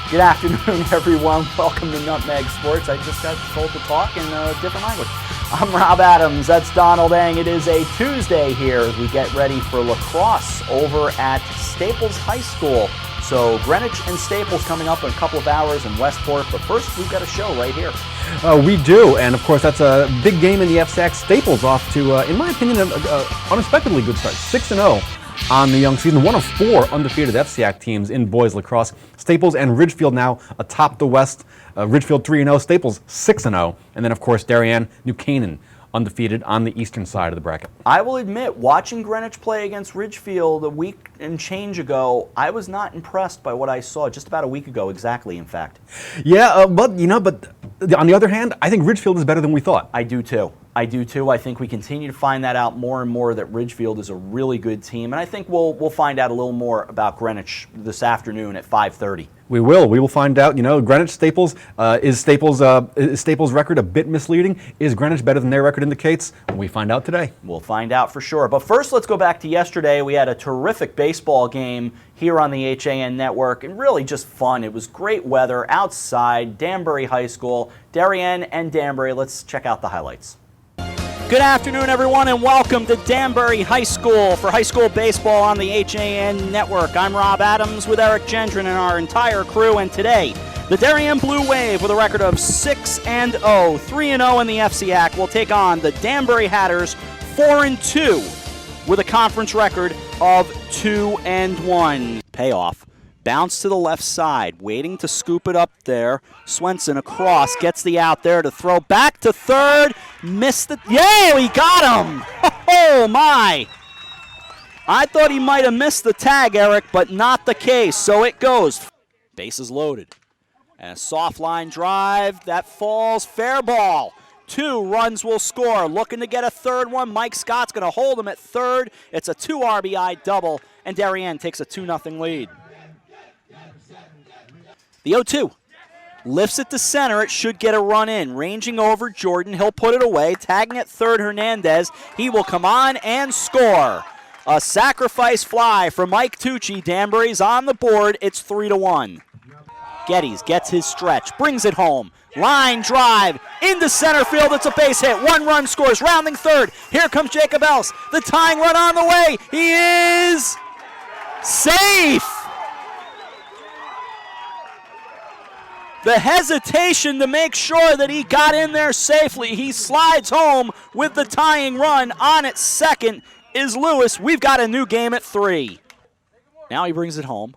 Good afternoon, everyone. Welcome to Nutmeg Sports. I just got told to talk in a different language. I'm Rob Adams. That's Donald Eng. It is a Tuesday here as we get ready for lacrosse over at Staples High School. So Greenwich and Staples coming up in a couple of hours in Westport. But first, we've got a show right here. We do, and of course that's a big game in the FSAC. Staples off to, in my opinion, an unexpectedly good start. 6-0 on the young season. One of 4 undefeated FSAC teams in boys lacrosse. Staples and Ridgefield now atop the West. Ridgefield 3-0, Staples 6-0, and then of course Darien, New Canaan undefeated on the eastern side of the bracket. I will admit, watching Greenwich play against Ridgefield a week and change ago, I was not impressed by what I saw just about a week ago, exactly, in fact. Yeah, but on the other hand, I think Ridgefield is better than we thought. I do too. I think we continue to find that out more and more, that Ridgefield is a really good team. And I think we'll find out a little more about Greenwich this afternoon at 5:30. We will find out. Greenwich Staples, is Staples' record a bit misleading? Is Greenwich better than their record indicates? We find out today. We'll find out for sure. But first, let's go back to yesterday. We had a terrific baseball game here on the HAN Network, and really just fun. It was great weather outside, Danbury High School, Darien and Danbury. Let's check out the highlights. Good afternoon, everyone, and welcome to Danbury High School for high school baseball on the HAN Network. I'm Rob Adams with Eric Gendron and our entire crew, and today, the Darien Blue Wave with a record of 6-0, 3-0 in the FSAC will take on the Danbury Hatters, 4-2, with a conference record of 2-1. Payoff. Bounce to the left side, waiting to scoop it up there. Swenson across, gets the out there to throw back to third. Missed it. Yeah, he got him. Oh, my. I thought he might have missed the tag, Eric, but not the case. So it goes. Bases loaded. And a soft line drive. That falls. Fair ball. 2 runs will score. Looking to get a third one. Mike Scott's going to hold him at third. It's a 2 RBI double, and Darien takes a 2-0 lead. The 0-2 lifts it to center. It should get a run in. Ranging over Jordan. He'll put it away. Tagging at third, Hernandez. He will come on and score. A sacrifice fly for Mike Tucci. Danbury's on the board. It's 3-1. Geddes gets his stretch. Brings it home. Line drive into center field. It's a base hit. 1 run scores. Rounding third. Here comes Jacob Else. The tying run on the way. He is safe. The hesitation to make sure that he got in there safely. He slides home with the tying run. On at second is Lewis. We've got a new game at 3. Now he brings it home.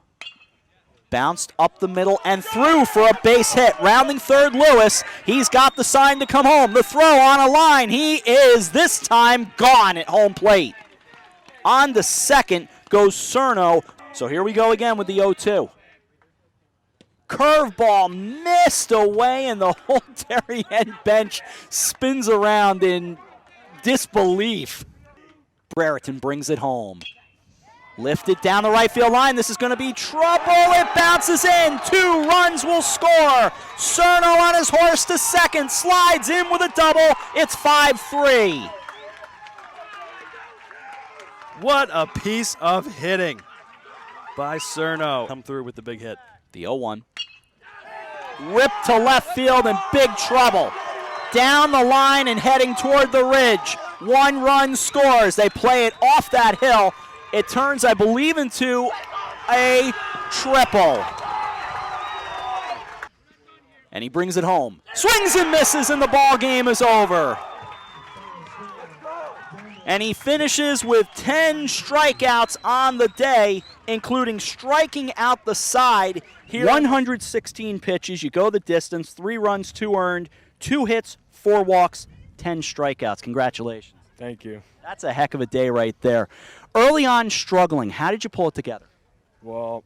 Bounced up the middle and through for a base hit. Rounding third, Lewis. He's got the sign to come home. The throw on a line. He is this time gone at home plate. On to second goes Cerno. So here we go again with the 0-2. Curveball missed away, and the whole Darien bench spins around in disbelief. Brereton brings it home. Lifted down the right field line. This is going to be trouble. It bounces in. 2 runs will score. Cerno on his horse to second. Slides in with a double. It's 5-3. What a piece of hitting by Cerno. Come through with the big hit. The 0-1. Ripped to left field in big trouble. Down the line and heading toward the ridge. 1 run scores. They play it off that hill. It turns, I believe, into a triple. And he brings it home. Swings and misses, and the ball game is over. And he finishes with 10 strikeouts on the day, including striking out the side. Here, 116 pitches. You go the distance. 3 runs, 2 earned, 2 hits, 4 walks, 10 strikeouts. Congratulations. Thank you. That's a heck of a day right there. Early on, struggling. How did you pull it together? Well,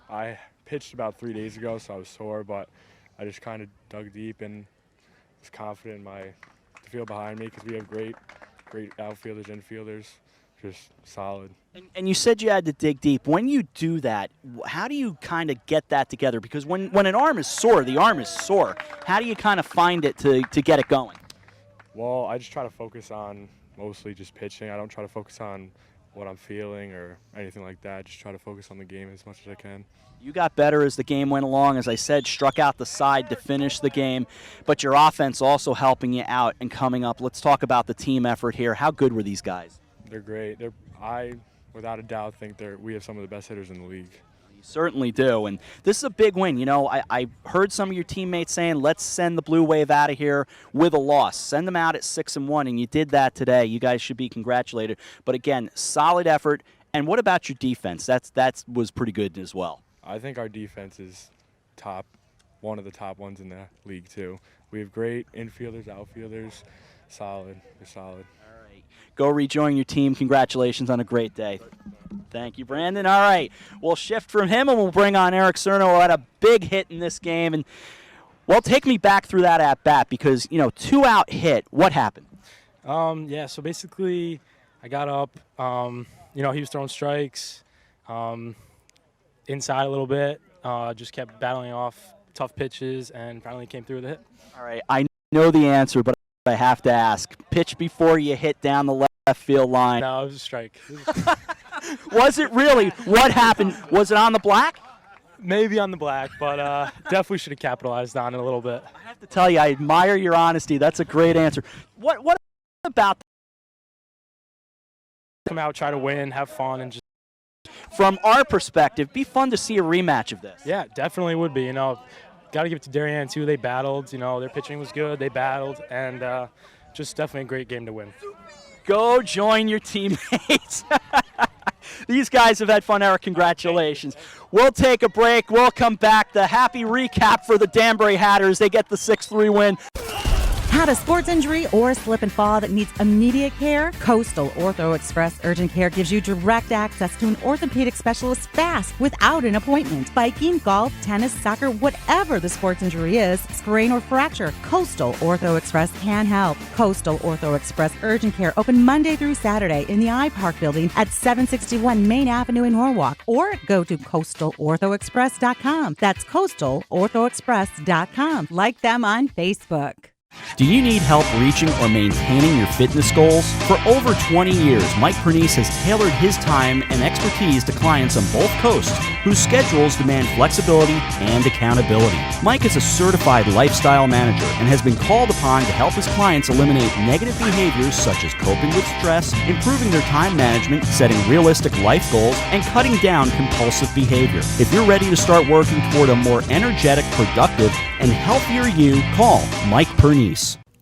I pitched about 3 days ago, so I was sore, but I just kind of dug deep and was confident in the field behind me because we have great outfielders, infielders, just solid. And you said you had to dig deep. When you do that, how do you kind of get that together? Because when an arm is sore, the arm is sore. How do you kind of find it to get it going? Well, I just try to focus on mostly just pitching. I don't try to focus on what I'm feeling or anything like that. Just try to focus on the game as much as I can. You got better as the game went along. As I said, struck out the side to finish the game, but your offense also helping you out and coming up. Let's talk about the team effort here. How good were these guys? They're great. I, without a doubt, think we have some of the best hitters in the league. You certainly do, and this is a big win. You know, I heard some of your teammates saying, let's send the Blue Wave out of here with a loss. Send them out at 6-1, and you did that today. You guys should be congratulated. But again, solid effort. And what about your defense? That was pretty good as well. I think our defense is one of the top ones in the league too. We have great infielders, outfielders, solid. They're solid. All right, go rejoin your team. Congratulations on a great day. Thank you, Brandon. All right, we'll shift from him and we'll bring on Eric Cerno, who had a big hit in this game. And well, take me back through that at bat because 2-out hit. What happened? Yeah. So basically, I got up. He was throwing strikes. Inside a little bit, just kept battling off tough pitches and finally came through with a hit. All right, I know the answer, but I have to ask. Pitch before you hit down the left field line. No, it was a strike. Was it really? What happened? Was it on the black? Maybe on the black, but definitely should have capitalized on it a little bit. I have to tell you, I admire your honesty. That's a great answer. What about Come out, try to win, have fun, and just. From our perspective, be fun to see a rematch of this. Yeah, definitely would be. Got to give it to Darien too. They battled. Their pitching was good. They battled, and just definitely a great game to win. Go join your teammates. These guys have had fun, Eric. Congratulations. We'll take a break. We'll come back. The happy recap for the Danbury Hatters. They get the 6-3 win. Had a sports injury or slip and fall that needs immediate care? Coastal Ortho Express Urgent Care gives you direct access to an orthopedic specialist fast without an appointment. Biking, golf, tennis, soccer, whatever the sports injury is, sprain or fracture, Coastal Ortho Express can help. Coastal Ortho Express Urgent Care open Monday through Saturday in the iPark building at 761 Main Avenue in Norwalk, or go to coastalorthoexpress.com. That's coastalorthoexpress.com. Like them on Facebook. Do you need help reaching or maintaining your fitness goals? For over 20 years, Mike Pernice has tailored his time and expertise to clients on both coasts whose schedules demand flexibility and accountability. Mike is a certified lifestyle manager and has been called upon to help his clients eliminate negative behaviors such as coping with stress, improving their time management, setting realistic life goals, and cutting down compulsive behavior. If you're ready to start working toward a more energetic, productive, and healthier you, call Mike Pernice.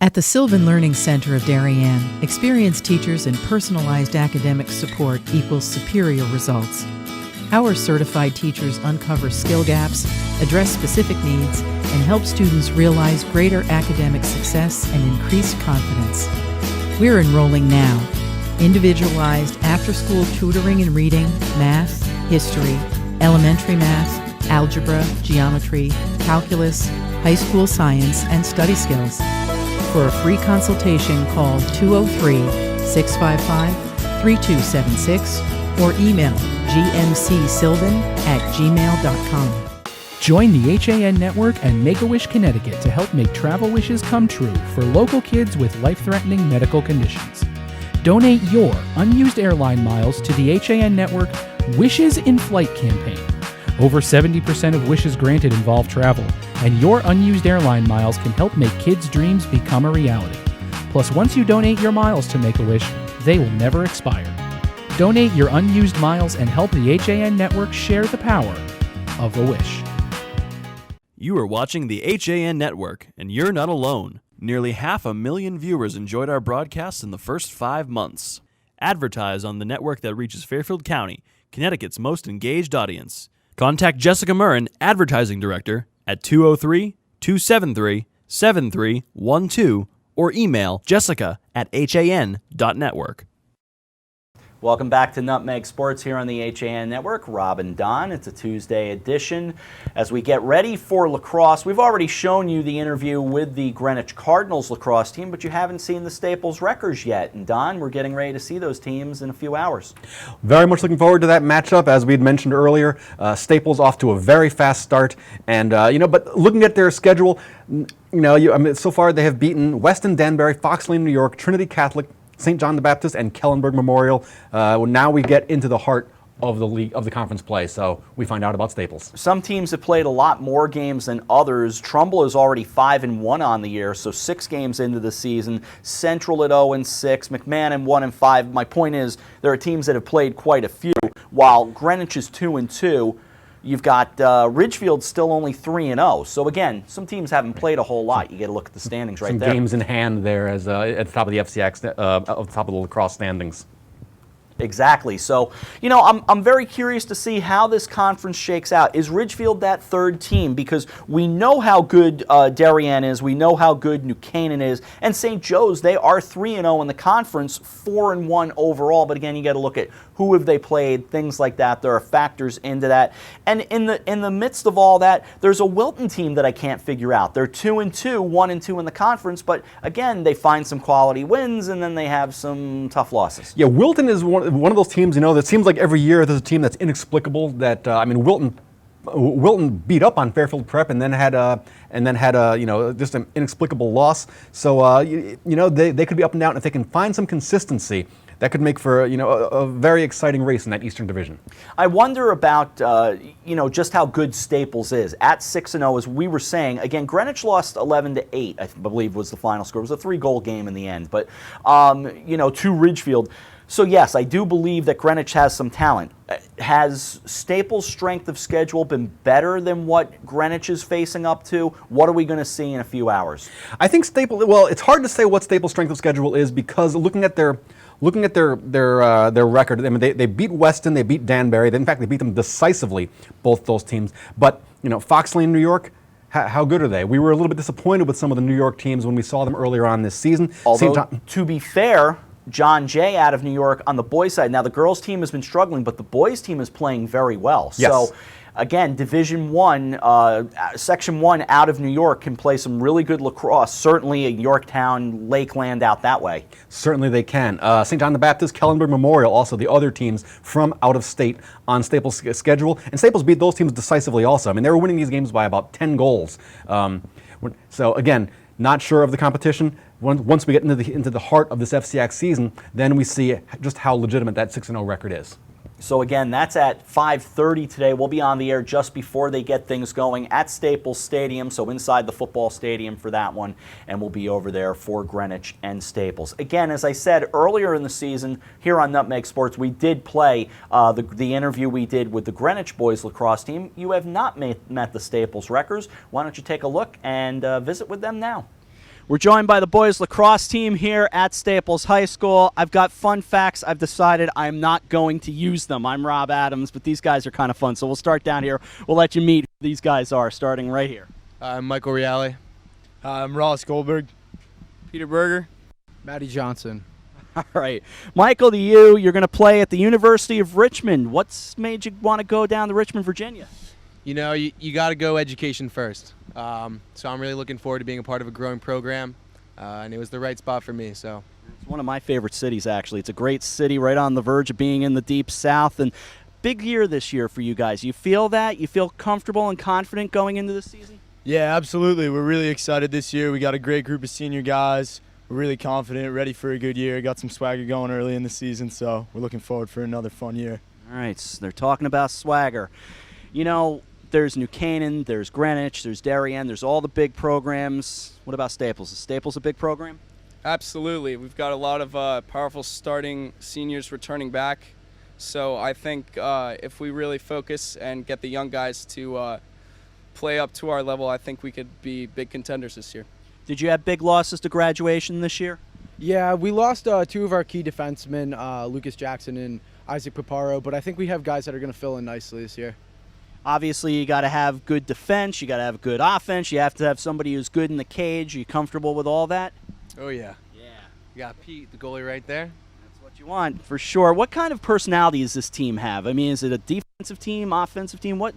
At the Sylvan Learning Center of Darien, experienced teachers and personalized academic support equals superior results. Our certified teachers uncover skill gaps, address specific needs, and help students realize greater academic success and increased confidence. We're enrolling now. Individualized after-school tutoring in reading, math, history, elementary math, algebra, geometry, calculus, high school science, and study skills. For a free consultation, call 203-655-3276 or email gmcsylvan@gmail.com. Join the HAN Network and Make-A-Wish Connecticut to help make travel wishes come true for local kids with life-threatening medical conditions. Donate your unused airline miles to the HAN Network Wishes in Flight campaign. Over 70% of wishes granted involve travel, and your unused airline miles can help make kids' dreams become a reality. Plus, once you donate your miles to Make-A-Wish, they will never expire. Donate your unused miles and help the HAN Network share the power of a wish. You are watching the HAN Network, and you're not alone. Nearly 500,000 viewers enjoyed our broadcasts in the first 5 months. Advertise on the network that reaches Fairfield County, Connecticut's most engaged audience. Contact Jessica Murrin, Advertising Director, at 203-273-7312 or email jessica@han.network. Welcome back to Nutmeg Sports here on the HAN Network. Rob and Don, it's a Tuesday edition. As we get ready for lacrosse, we've already shown you the interview with the Greenwich Cardinals lacrosse team, but you haven't seen the Staples Wreckers yet. And Don, we're getting ready to see those teams in a few hours. Very much looking forward to that matchup. As we had mentioned earlier, Staples off to a very fast start. And, but looking at their schedule, so far they have beaten Weston, Danbury, Fox Lane, New York, Trinity Catholic, St. John the Baptist and Kellenberg Memorial. Now we get into the heart of the league, of the conference play, so we find out about Staples. Some teams have played a lot more games than others. Trumbull is already 5-1 on the year, so 6 games into the season. Central at 0-6, McMahon 1-5. My point is, there are teams that have played quite a few, while Greenwich is 2-2. You've got Ridgefield still only 3-0. So again, some teams haven't played a whole lot. You get a look at the standings right there. Some games in hand there as at the top of the FCX, at the top of the lacrosse standings. Exactly. So, I'm very curious to see how this conference shakes out. Is Ridgefield that third team? Because we know how good Darien is. We know how good New Canaan is. And St. Joe's, they are 3-0 in the conference, 4-1 overall. But again, you got to look at who have they played, things like that. There are factors into that. And in the midst of all that, there's a Wilton team that I can't figure out. They're 2-2, 1-2 in the conference. But again, they find some quality wins, and then they have some tough losses. Yeah, Wilton is one of those teams, that seems like every year there's a team that's inexplicable. That Wilton beat up on Fairfield Prep and then had just an inexplicable loss. So they could be up and down. If they can find some consistency, that could make for a very exciting race in that Eastern Division. I wonder about just how good Staples is at 6-0. As we were saying, again, Greenwich lost 11-8. I believe was the final score. It was a 3-goal game in the end, but to Ridgefield. So yes, I do believe that Greenwich has some talent. Has Staples' strength of schedule been better than what Greenwich is facing up to? What are we going to see in a few hours? I think Staples. Well, it's hard to say what Staples' strength of schedule is because looking at their record. I mean, they beat Weston, they beat Danbury. In fact, they beat them decisively, both those teams. But Fox Lane, New York. How good are they? We were a little bit disappointed with some of the New York teams when we saw them earlier on this season. Although, to be fair, John Jay out of New York on the boys' side. Now, the girls' team has been struggling, but the boys' team is playing very well. Yes. So, again, Division 1, Section 1 out of New York can play some really good lacrosse, certainly in Yorktown, Lakeland out that way. Certainly they can. St. John the Baptist, Kellenberg Memorial, also the other teams from out of state on Staples' schedule. And Staples beat those teams decisively also. I mean, they were winning these games by about 10 goals. So, again, not sure of the competition. Once we get into the heart of this FCX season, then we see just how legitimate that 6-0 record is. So again, that's at 5:30 today. We'll be on the air just before they get things going at Staples Stadium, so inside the football stadium for that one, and we'll be over there for Greenwich and Staples. Again, as I said earlier in the season, here on Nutmeg Sports, we did play the interview we did with the Greenwich boys lacrosse team. You have not met the Staples records. Why don't you take a look and visit with them now? We're joined by the boys lacrosse team here at Staples High School. I've got fun facts. I've decided I'm not going to use them. I'm Rob Adams, but these guys are kind of fun. So we'll start down here. We'll let you meet who these guys are, starting right here. I'm Michael Reale. I'm Ross Goldberg. Peter Berger. Matty Johnson. All right. Michael, to you, you're going to play at the University of Richmond. What's made you want to go down to Richmond, Virginia? You got to go education first. So I'm really looking forward to being a part of a growing program, and it was the right spot for me. So it's one of my favorite cities, actually. It's a great city right on the verge of being in the deep south, and big year this year for you guys. You feel that? You feel comfortable and confident going into the season? Yeah, absolutely. We're really excited this year. We got a great group of senior guys. We're really confident, ready for a good year. Got some swagger going early in the season, so we're looking forward for another fun year. All right, so they're talking about swagger. There's New Canaan, there's Greenwich, there's Darien, there's all the big programs. What about Staples? Is Staples a big program? Absolutely. We've got a lot of powerful starting seniors returning back. So I think if we really focus and get the young guys to play up to our level, I think we could be big contenders this year. Did you have big losses to graduation this year? Yeah, we lost two of our key defensemen, Lucas Jackson and Isaac Paparo, but I think we have guys that are going to fill in nicely this year. Obviously, you got to have good defense. You got to have good offense. You have to have somebody who's good in the cage. Are you comfortable with all that? Oh, yeah. Yeah. You got Pete, the goalie right there. That's what you want, for sure. What kind of personality does this team have? I mean, is it a defensive team, offensive team? What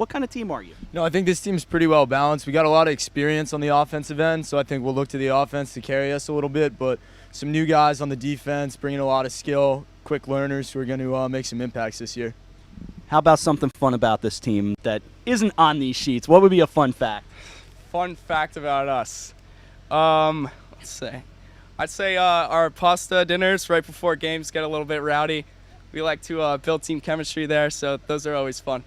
kind of team are you? No, I think this team's pretty well balanced. We got a lot of experience on the offensive end, so I think we'll look to the offense to carry us a little bit, but some new guys on the defense, bringing a lot of skill, quick learners who are going to make some impacts this year. How about something fun about this team that isn't on these sheets? What would be a fun fact? Fun fact about us. Let's say I'd say our pasta dinners right before games get a little bit rowdy. We like to build team chemistry there, so those are always fun.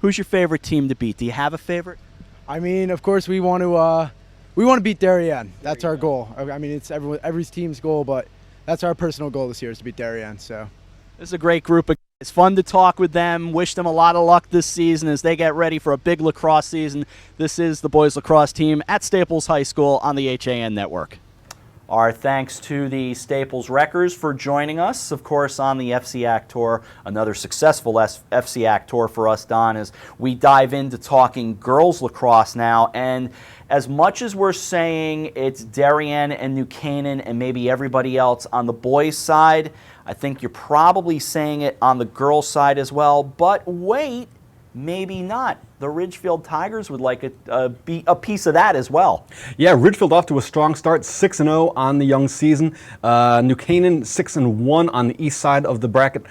Who's your favorite team to beat? Do you have a favorite? I mean, of course, we want to beat Darien. That's our goal. I mean, it's every team's goal, but that's our personal goal this year is to beat Darien. So this is a great group of guys. It's fun to talk with them. Wish them a lot of luck this season as they get ready for a big lacrosse season. This is the boys lacrosse team at Staples High School on the HAN Network. Our thanks to the Staples Wreckers for joining us, of course, on the FCAC Tour. Another successful FCAC Tour for us, Don, as we dive into talking girls lacrosse now. And as much as we're saying it's Darien and New Canaan and maybe everybody else on the boys' side, I think you're probably saying it on the girls' side as well. But wait, maybe not. The Ridgefield Tigers would like be a piece of that as well. Yeah, Ridgefield off to a strong start, 6-0 on the young season. New Canaan 6-1 on the east side of the bracket,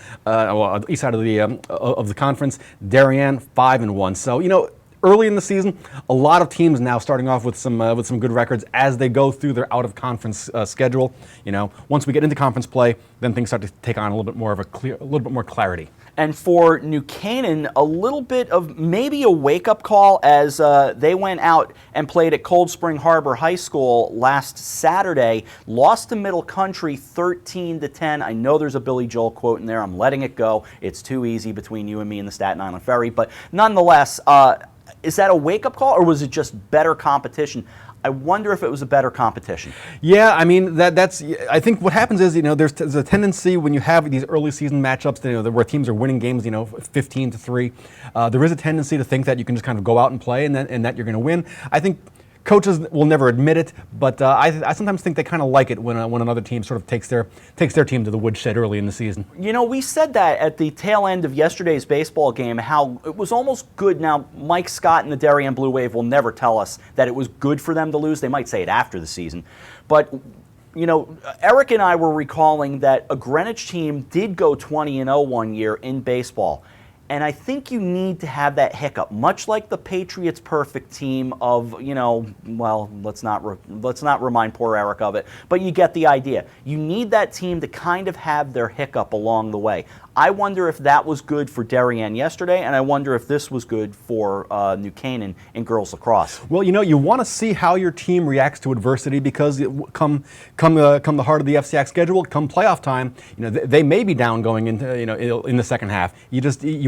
east side of the conference. Darien 5-1. So early in the season, a lot of teams now starting off with some good records as they go through their out-of-conference schedule. Once we get into conference play, then things start to take on a little bit more clarity. And for New Canaan, a little bit of maybe a wake-up call as they went out and played at Cold Spring Harbor High School last Saturday, lost to Middle Country 13-10. I know there's a Billy Joel quote in there. I'm letting it go. It's too easy between you and me and the Staten Island Ferry. But nonetheless, is that a wake-up call or was it just better competition? I wonder if it was a better competition. Yeah, I mean, that's. I think what happens is, there's a tendency when you have these early season matchups, where teams are winning games, 15-3. There is a tendency to think that you can just kind of go out and play and that you're going to win. I think coaches will never admit it, but I sometimes think they kind of like it when another team sort of takes their team to the woodshed early in the season. We said that at the tail end of yesterday's baseball game, how it was almost good. Now, Mike Scott and the Darien Blue Wave will never tell us that it was good for them to lose. They might say it after the season. But, Eric and I were recalling that a Greenwich team did go 20-0 one year in baseball. And I think you need to have that hiccup, much like the Patriots' perfect team of, well, let's not remind poor Eric of it, but you get the idea. You need that team to kind of have their hiccup along the way. I wonder if that was good for Darien yesterday, and I wonder if this was good for New Canaan in girls lacrosse. Well, you want to see how your team reacts to adversity because come the heart of the FCAC schedule, come playoff time, they may be down going into in the second half. You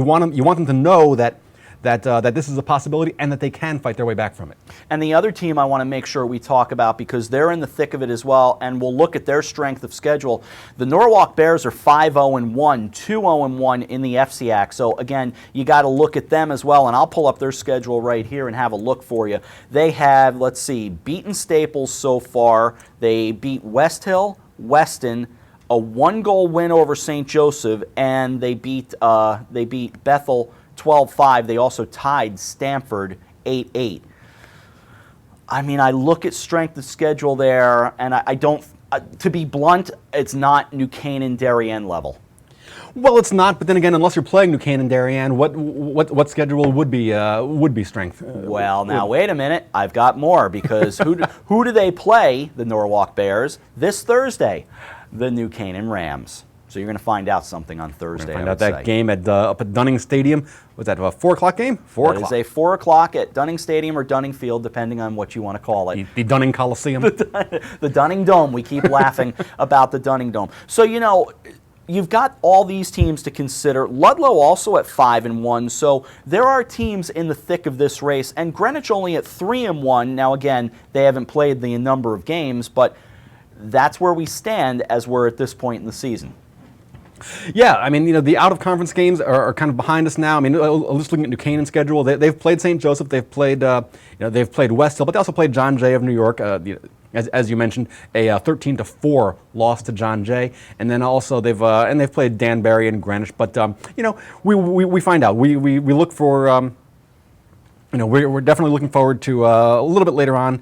want them to know that this is a possibility and that they can fight their way back from it. And the other team I want to make sure we talk about because they're in the thick of it as well, and we'll look at their strength of schedule. The Norwalk Bears are 5-0-1, 2-0-1 in the FCAC. So again, you got to look at them as well, and I'll pull up their schedule right here and have a look for you. They have, let's see, beaten Staples so far. They beat West Hill, Weston, a 1-goal win over St. Joseph, and they beat Bethel 12-5. They also tied Stamford 8-8. I mean, I look at strength of schedule there, and I don't, to be blunt, it's not New Canaan Darien level. Well, it's not, but then again, unless you're playing New Canaan Darien, what schedule would be strength? Well, now wait a minute, I've got more because who do they play? The Norwalk Bears this Thursday, the New Canaan Rams. So you're going to find out something on Thursday. Find out that game up at Dunning Stadium. Was that a 4 o'clock game? 4 o'clock. It is a 4 o'clock at Dunning Stadium or Dunning Field, depending on what you want to call it. The Dunning Coliseum. The Dunning Dome. We keep laughing about the Dunning Dome. So, you've got all these teams to consider. Ludlow also at 5-1. So there are teams in the thick of this race. And Greenwich only at 3-1. Now, again, they haven't played the number of games, but that's where we stand as we're at this point in the season. Yeah, I mean, the out-of-conference games are kind of behind us now. I mean, just looking at New Canaan's schedule, they've played St. Joseph, they've played West Hill, but they also played John Jay of New York. As you mentioned, a 13-4 loss to John Jay, and then also they've played Danbury and Greenwich. But we find out. We look for. we're definitely looking forward to a little bit later on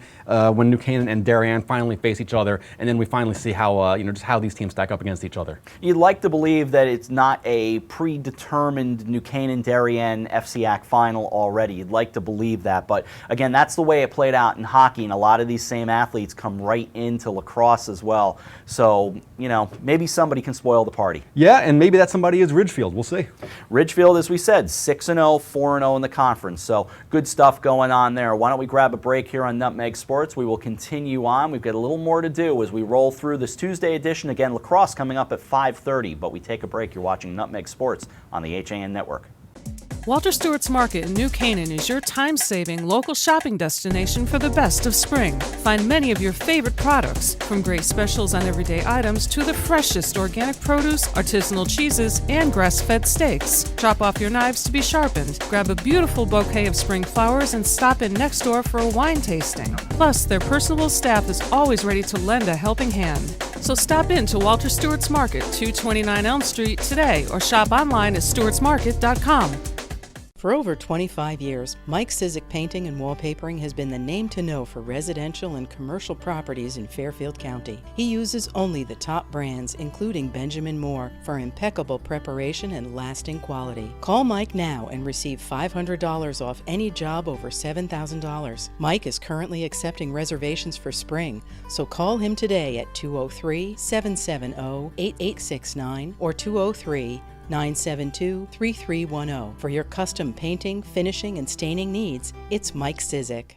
when New Canaan and Darien finally face each other, and then we finally see how just how these teams stack up against each other. You'd like to believe that it's not a predetermined New Canaan-Darien FCAC final already. You'd like to believe that, but again, that's the way it played out in hockey, and a lot of these same athletes come right into lacrosse as well. So, maybe somebody can spoil the party. Yeah, and maybe that somebody is Ridgefield. We'll see. Ridgefield, as we said, 6-0, 4-0 in the conference. So good stuff going on there. Why don't we grab a break here on Nutmeg Sports? We will continue on. We've got a little more to do as we roll through this Tuesday edition. Again, lacrosse coming up at 5:30, but we take a break. You're watching Nutmeg Sports on the HAN Network. Walter Stewart's Market in New Canaan is your time-saving local shopping destination for the best of spring. Find many of your favorite products, from great specials on everyday items to the freshest organic produce, artisanal cheeses, and grass-fed steaks. Drop off your knives to be sharpened, grab a beautiful bouquet of spring flowers, and stop in next door for a wine tasting. Plus, their personable staff is always ready to lend a helping hand. So stop in to Walter Stewart's Market, 229 Elm Street today, or shop online at stewartsmarket.com. For over 25 years, Mike Cizik Painting and Wallpapering has been the name to know for residential and commercial properties in Fairfield County. He uses only the top brands, including Benjamin Moore, for impeccable preparation and lasting quality. Call Mike now and receive $500 off any job over $7,000. Mike is currently accepting reservations for spring, so call him today at 203-770-8869 or 203-972-3310. For your custom painting, finishing, and staining needs, it's Mike Cizik.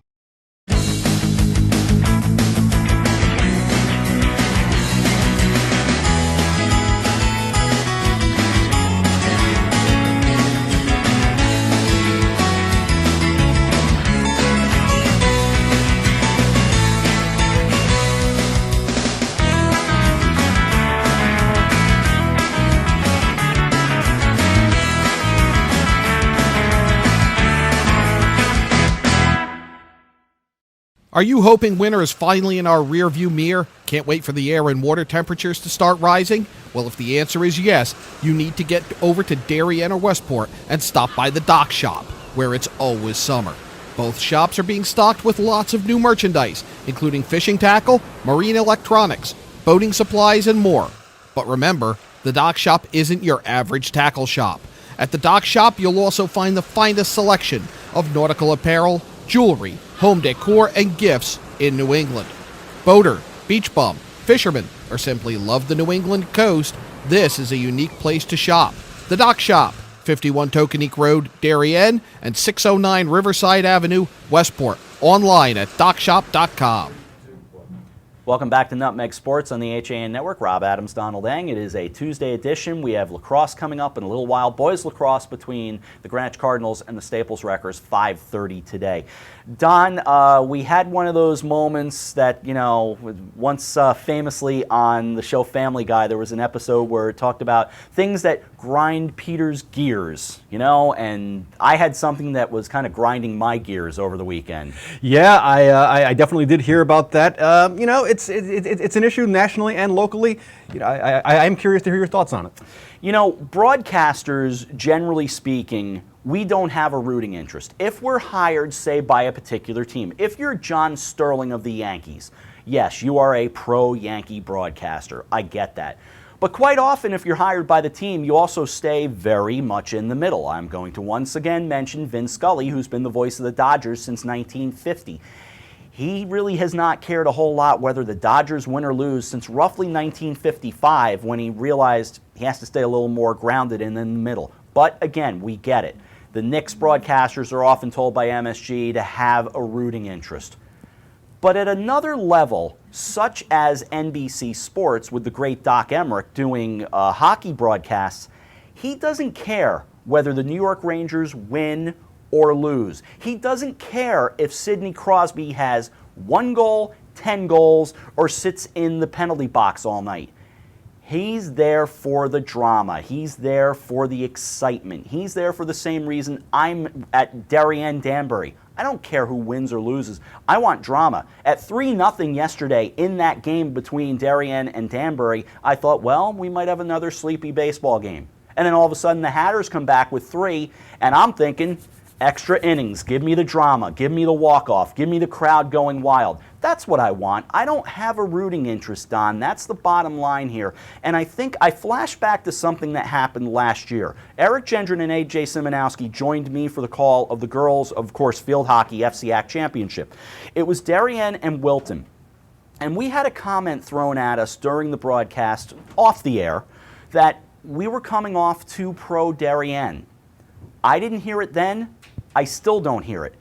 Are you hoping winter is finally in our rearview mirror? Can't wait for the air and water temperatures to start rising? Well, if the answer is yes, you need to get over to Darien or Westport and stop by the Dock Shop, where it's always summer. Both shops are being stocked with lots of new merchandise, including fishing tackle, marine electronics, boating supplies, and more. But remember, the Dock Shop isn't your average tackle shop. At the Dock Shop, you'll also find the finest selection of nautical apparel, jewelry, home decor, and gifts in New England. Boater, beach bum, fisherman, or simply love the New England coast, this is a unique place to shop. The Dock Shop, 51 Tokenique Road, Darien, and 609 Riverside Avenue, Westport. Online at dockshop.com. Welcome back to Nutmeg Sports on the HAN Network. Rob Adams, Donald Eng. It is a Tuesday edition. We have lacrosse coming up in a little while. Boys lacrosse between the Greenwich Cardinals and the Staples Wreckers, 5:30 today. Don, we had one of those moments that, once famously on the show Family Guy, there was an episode where it talked about things that grind Peter's gears, and I had something that was kind of grinding my gears over the weekend. Yeah, I definitely did hear about that. It's an issue nationally and locally. I am curious to hear your thoughts on it. Broadcasters, generally speaking, we don't have a rooting interest. If we're hired, say, by a particular team, if you're John Sterling of the Yankees, yes, you are a pro-Yankee broadcaster. I get that. But quite often, if you're hired by the team, you also stay very much in the middle. I'm going to once again mention Vin Scully, who's been the voice of the Dodgers since 1950. He really has not cared a whole lot whether the Dodgers win or lose since roughly 1955, when he realized he has to stay a little more grounded and in the middle. But again, we get it. The Knicks broadcasters are often told by MSG to have a rooting interest. But at another level, such as NBC Sports with the great Doc Emmerich doing hockey broadcasts, he doesn't care whether the New York Rangers win or lose. He doesn't care if Sidney Crosby has 1 goal, 10 goals, or sits in the penalty box all night. He's there for the drama. He's there for the excitement. He's there for the same reason I'm at Darien Danbury. I don't care who wins or loses. I want drama. At 3-0 yesterday in that game between Darien and Danbury, I thought, well, we might have another sleepy baseball game. And then all of a sudden the Hatters come back with 3, and I'm thinking, Extra innings, give me the drama, give me the walk-off, give me the crowd going wild. That's what I want. I don't have a rooting interest, Don. That's the bottom line here. And I think I flash back to something that happened last year. Eric Gendron and A.J. Simonowski joined me for the call of the girls, of course, field hockey FCAC championship. It was Darien and Wilton. And we had a comment thrown at us during the broadcast, off the air, that we were coming off too pro-Darien. I didn't hear it then. I still don't hear it.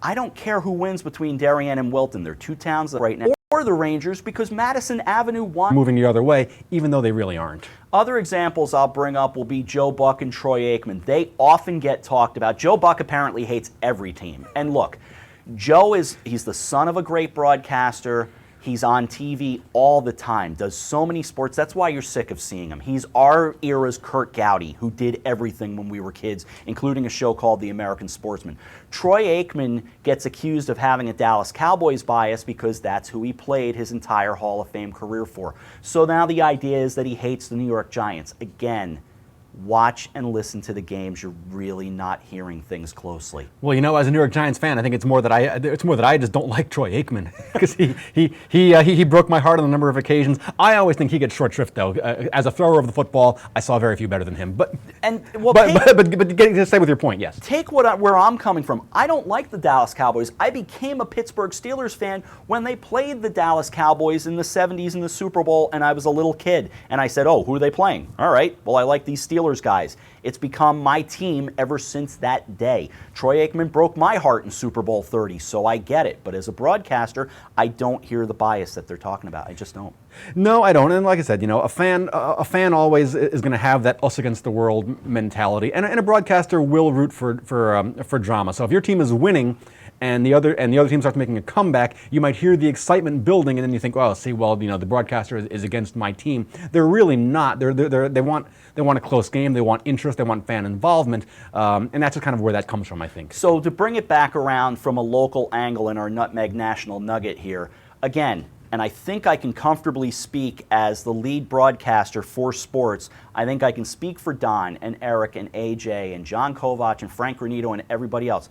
I don't care who wins between Darien and Wilton. They're two towns right now. Or the Rangers, because Madison Avenue won. Moving the other way, even though they really aren't. Other examples I'll bring up will be Joe Buck and Troy Aikman. They often get talked about. Joe Buck apparently hates every team. And look, he's the son of a great broadcaster. He's on TV all the time, does so many sports. That's why you're sick of seeing him. He's our era's Kurt Gowdy, who did everything when we were kids, including a show called The American Sportsman. Troy Aikman gets accused of having a Dallas Cowboys bias because that's who he played his entire Hall of Fame career for. So now the idea is that he hates the New York Giants. Again, watch and listen to the games. You're really not hearing things closely. Well, you know, as a New York Giants fan, I think it's more that I just don't like Troy Aikman because he broke my heart on a number of occasions. I always think he gets short shrift though. As a thrower of the football, I saw very few better than him. But getting to stay with your point, yes. Take where I'm coming from. I don't like the Dallas Cowboys. I became a Pittsburgh Steelers fan when they played the Dallas Cowboys in the 70s in the Super Bowl, and I was a little kid. And I said, oh, who are they playing? All right, well, I like these Steelers guys. It's become my team ever since that day. Troy Aikman broke my heart in Super Bowl 30, so I get it. But as a broadcaster, I don't hear the bias that they're talking about. I just don't. No, I don't. And like I said, you know, a fan always is going to have that us against the world mentality, and a broadcaster will root for drama. So if your team is winning, and the other team starts making a comeback, you might hear the excitement building, and then you think, oh, see, well, you know, the broadcaster is against my team. They're really not. They want a close game. They want interest. They want fan involvement, and that's just kind of where that comes from, I think. So to bring it back around from a local angle in our Nutmeg National Nugget here, again, and I think I can comfortably speak as the lead broadcaster for sports. I think I can speak for Don and Eric and AJ and John Kovac and Frank Granito and everybody else.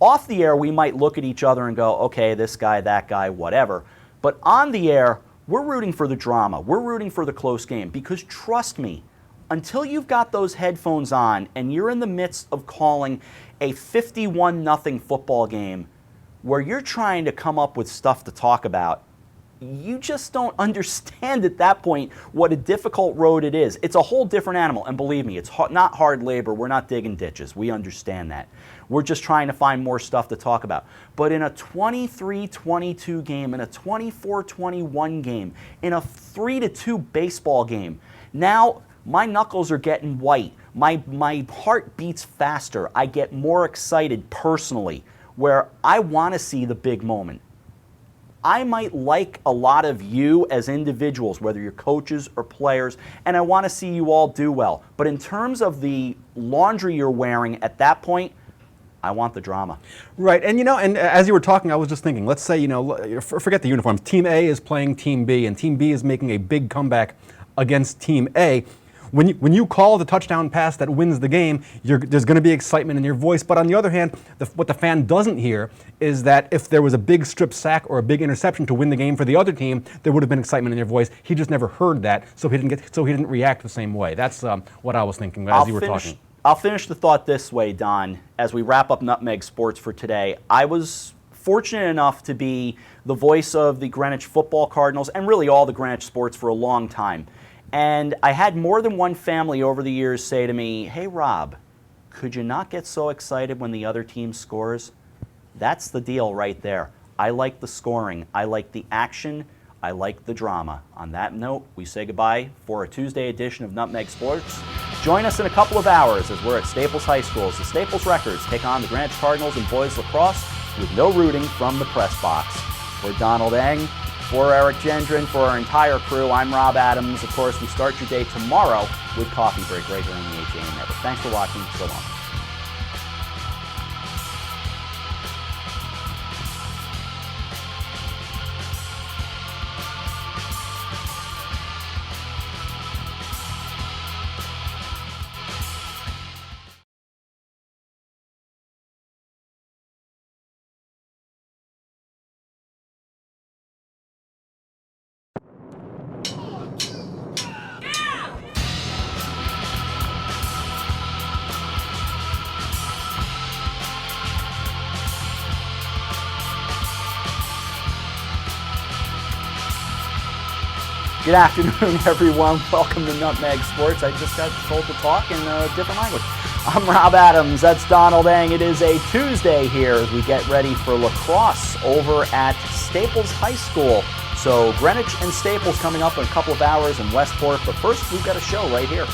Off the air, we might look at each other and go, okay, this guy, that guy, whatever. But on the air, we're rooting for the drama. We're rooting for the close game because trust me, until you've got those headphones on and you're in the midst of calling a 51-0 football game where you're trying to come up with stuff to talk about, you just don't understand at that point what a difficult road it is. It's a whole different animal, and believe me, it's not hard labor. We're not digging ditches. We understand that. We're just trying to find more stuff to talk about. But in a 23-22 game, in a 24-21 game, in a 3-2 baseball game, now my knuckles are getting white. My heart beats faster. I get more excited personally, where I want to see the big moment. I might like a lot of you as individuals, whether you're coaches or players, and I want to see you all do well. But in terms of the laundry you're wearing at that point, I want the drama. Right, and you know, and as you were talking, I was just thinking, let's say, you know, forget the uniforms. Team A is playing Team B, and Team B is making a big comeback against Team A. When you call the touchdown pass that wins the game, there's going to be excitement in your voice. But on the other hand, what the fan doesn't hear is that if there was a big strip sack or a big interception to win the game for the other team, there would have been excitement in your voice. He just never heard that, so he didn't react the same way. That's what I was thinking as you were talking. I'll finish the thought this way, Don. As we wrap up Nutmeg Sports for today, I was fortunate enough to be the voice of the Greenwich Football Cardinals and really all the Greenwich sports for a long time. And I had more than one family over the years say to me, hey, Rob, could you not get so excited when the other team scores? That's the deal right there. I like the scoring. I like the action. I like the drama. On that note, we say goodbye for a Tuesday edition of Nutmeg Sports. Join us in a couple of hours as we're at Staples High School as the Staples Wreckers take on the Greenwich Cardinals in boys lacrosse with no rooting from the press box. For Donald Eng, for Eric Gendron, for our entire crew, I'm Rob Adams. Of course, we start your day tomorrow with Coffee Break right here on the HAN Network. Thanks for watching. So long. Good afternoon, everyone. Welcome to Nutmeg Sports. I just got told to talk in a different language. I'm Rob Adams. That's Donald Eng. It is a Tuesday here as we get ready for lacrosse over at Staples High School. So Greenwich and Staples coming up in a couple of hours in Westport. But first, we've got a show right here.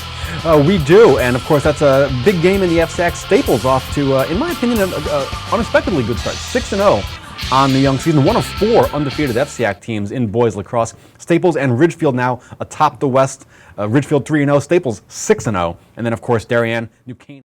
We do, and of course that's a big game in the FSAC. Staples off to, in my opinion, an unexpectedly good start. 6-0 on the young season. One of 4 undefeated FSAC teams in boys lacrosse. Staples and Ridgefield now atop the West. Ridgefield 3-0, Staples 6-0, and then of course Darien, New Canaan.